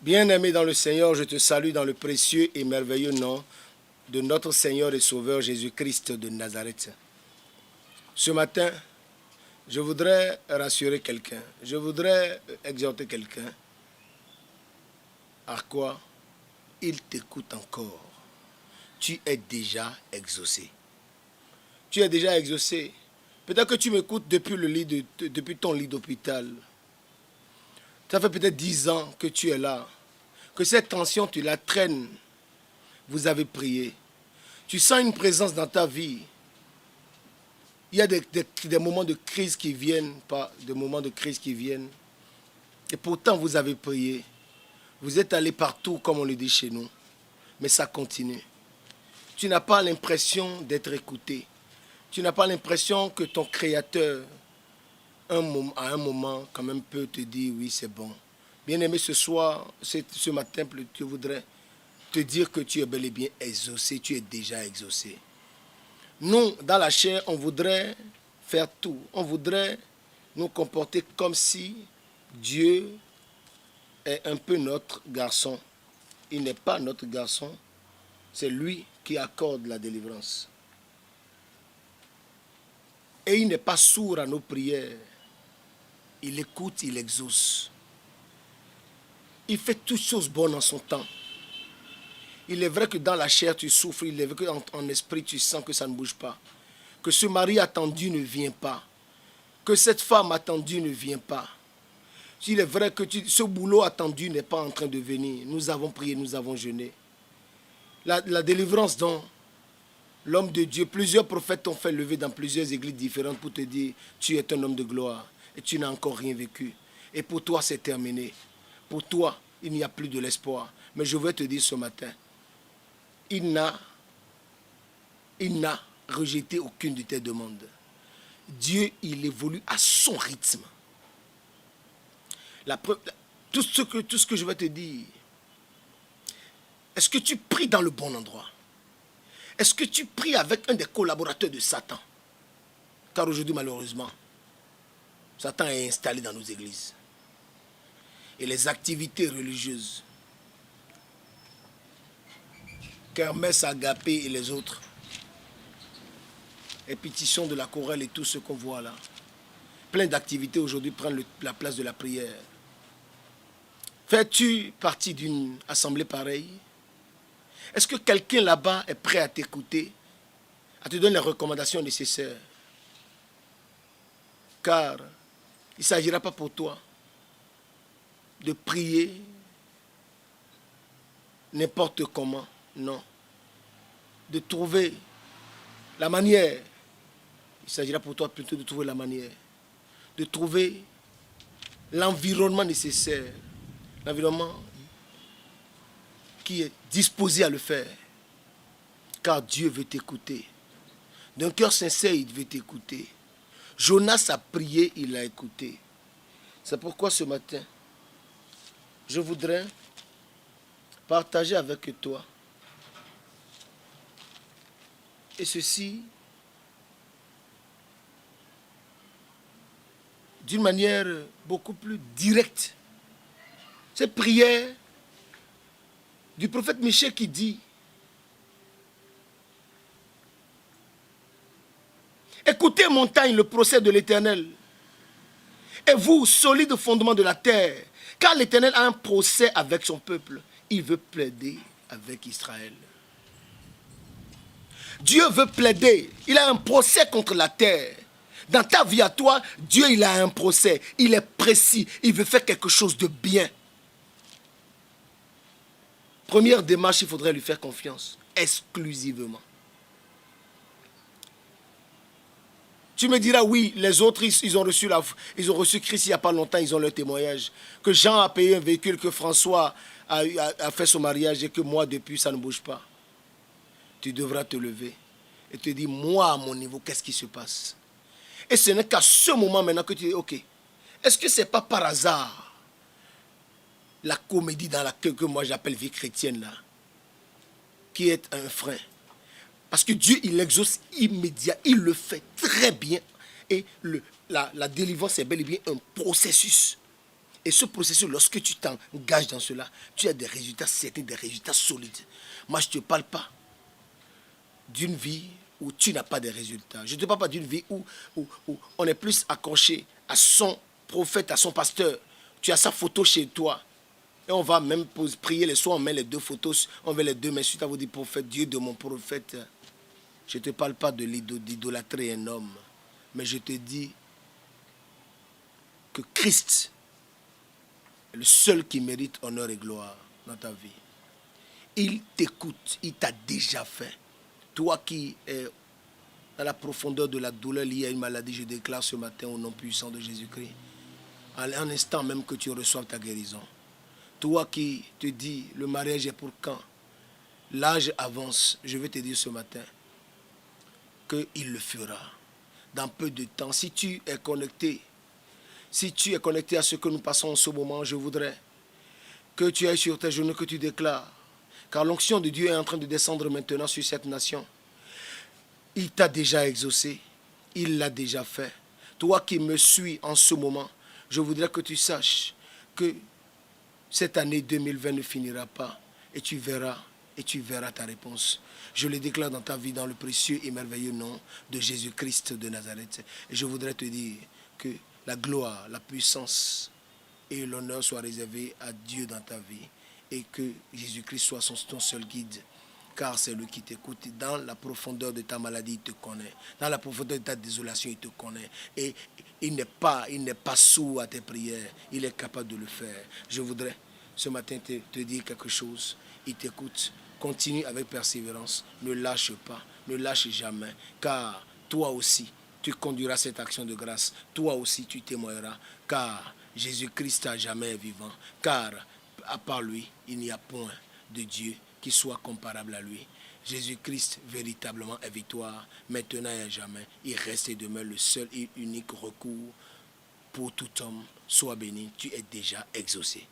Bien-aimé dans le Seigneur, je te salue dans le précieux et merveilleux nom de notre Seigneur et Sauveur Jésus-Christ de Nazareth. Ce matin, je voudrais rassurer quelqu'un, je voudrais exhorter quelqu'un à quoi il t'écoute encore. Tu es déjà exaucé. Tu es déjà exaucé. Peut-être que tu m'écoutes depuis ton lit d'hôpital. Ça fait peut-être 10 ans que tu es là. Que cette tension, tu la traînes. Vous avez prié. Tu sens une présence dans ta vie. Il y a des moments de crise qui viennent, pas des moments de crise qui viennent. Et pourtant, vous avez prié. Vous êtes allé partout, comme on le dit chez nous. Mais ça continue. Tu n'as pas l'impression d'être écouté. Tu n'as pas l'impression que ton Créateur, à un moment, quand même, peut te dire, oui, c'est bon. Bien-aimé, ce matin, je voudrais te dire que tu es bel et bien exaucé. Tu es déjà exaucé. Nous, dans la chair, on voudrait faire tout. On voudrait nous comporter comme si Dieu est un peu notre garçon. Il n'est pas notre garçon. C'est lui qui accorde la délivrance. Et il n'est pas sourd à nos prières. Il écoute, il exauce. Il fait toutes choses bonnes en son temps. Il est vrai que dans la chair tu souffres, il est vrai qu'en esprit tu sens que ça ne bouge pas. Que ce mari attendu ne vient pas. Que cette femme attendue ne vient pas. Il est vrai que ce boulot attendu n'est pas en train de venir. Nous avons prié, nous avons jeûné. La délivrance dont l'homme de Dieu, plusieurs prophètes t'ont fait lever dans plusieurs églises différentes pour te dire tu es un homme de gloire et tu n'as encore rien vécu. Et pour toi c'est terminé. Pour toi il n'y a plus de l'espoir. Mais je veux te dire ce matin, il n'a rejeté aucune de tes demandes. Dieu, il évolue à son rythme. Tout ce que je vais te dire, est-ce que tu pries dans le bon endroit? Est-ce que tu pries avec un des collaborateurs de Satan? Car aujourd'hui, malheureusement, Satan est installé dans nos églises. Et les activités religieuses, Kermesse, Agapé et les autres, répétition de la chorale et tout ce qu'on voit là, plein d'activités aujourd'hui prennent la place de la prière. Fais-tu partie d'une assemblée pareille? Est-ce que quelqu'un là-bas est prêt à t'écouter, à te donner les recommandations nécessaires? Car il ne s'agira pas pour toi de prier n'importe comment, non. De trouver la manière, il s'agira pour toi plutôt de trouver la manière, de trouver l'environnement nécessaire, l'environnement qui est disposé à le faire. Car Dieu veut t'écouter. D'un cœur sincère, il veut t'écouter. Jonas a prié, il a écouté. C'est pourquoi ce matin, je voudrais partager avec toi. Et ceci, d'une manière beaucoup plus directe. Cette prière du prophète Michée qui dit: écoutez montagne, le procès de l'Éternel, et vous, solides fondements de la terre, car l'Éternel a un procès avec son peuple. Il veut plaider avec Israël. Dieu veut plaider. Il a un procès contre la terre. Dans ta vie à toi, Dieu il a un procès. Il est précis. Il veut faire quelque chose de bien. Première démarche, il faudrait lui faire confiance. Exclusivement. Tu me diras, oui, les autres, ils ont reçu Christ il n'y a pas longtemps, ils ont leur témoignage. Que Jean a payé un véhicule, que François a fait son mariage et que moi, depuis, ça ne bouge pas. Tu devras te lever et te dire, moi, à mon niveau, qu'est-ce qui se passe? Et ce n'est qu'à ce moment maintenant que tu dis, ok, est-ce que ce n'est pas par hasard la comédie dans laquelle que moi j'appelle vie chrétienne là, qui est un frein? Parce que Dieu, il exauce immédiat, il le fait très bien. Et la délivrance est bel et bien un processus. Et ce processus, lorsque tu t'engages dans cela, tu as des résultats certains, des résultats solides. Moi, je ne te parle pas d'une vie où tu n'as pas de résultats. Je ne te parle pas d'une vie où on est plus accroché à son prophète, à son pasteur. Tu as sa photo chez toi. Et on va même prier les soirs, on met les deux photos, on met les deux mains suite à vous dire prophète, Dieu de mon prophète. Je ne te parle pas d'idolâtrer un homme, mais je te dis que Christ est le seul qui mérite honneur et gloire dans ta vie. Il t'écoute, il t'a déjà fait. Toi qui es dans la profondeur de la douleur liée à une maladie, je déclare ce matin au nom puissant de Jésus-Christ, en un instant même que tu reçoives ta guérison. Toi qui te dis, le mariage est pour quand? L'âge avance, je vais te dire ce matin qu'il le fera. Dans peu de temps, si tu es connecté à ce que nous passons en ce moment, je voudrais que tu ailles sur tes genoux, que tu déclares. Car l'onction de Dieu est en train de descendre maintenant sur cette nation. Il t'a déjà exaucé. Il l'a déjà fait. Toi qui me suis en ce moment, je voudrais que tu saches que cette année 2020 ne finira pas. Et tu verras ta réponse. Je le déclare dans ta vie dans le précieux et merveilleux nom de Jésus-Christ de Nazareth. Et je voudrais te dire que la gloire, la puissance et l'honneur soient réservés à Dieu dans ta vie. Et que Jésus-Christ soit ton seul guide. Car c'est lui qui t'écoute. Dans la profondeur de ta maladie, il te connaît. Dans la profondeur de ta désolation, il te connaît. Et il n'est pas sourd à tes prières. Il est capable de le faire. Je voudrais ce matin te dire quelque chose. Il t'écoute. Continue avec persévérance. Ne lâche pas. Ne lâche jamais. Car toi aussi, tu conduiras cette action de grâce. Toi aussi, tu témoigneras. Car Jésus-Christ à jamais est vivant. Car à part lui, il n'y a point de Dieu qui soit comparable à lui. Jésus-Christ véritablement est victoire, maintenant et à jamais. Il reste et demeure le seul et unique recours pour tout homme. Sois béni, tu es déjà exaucé.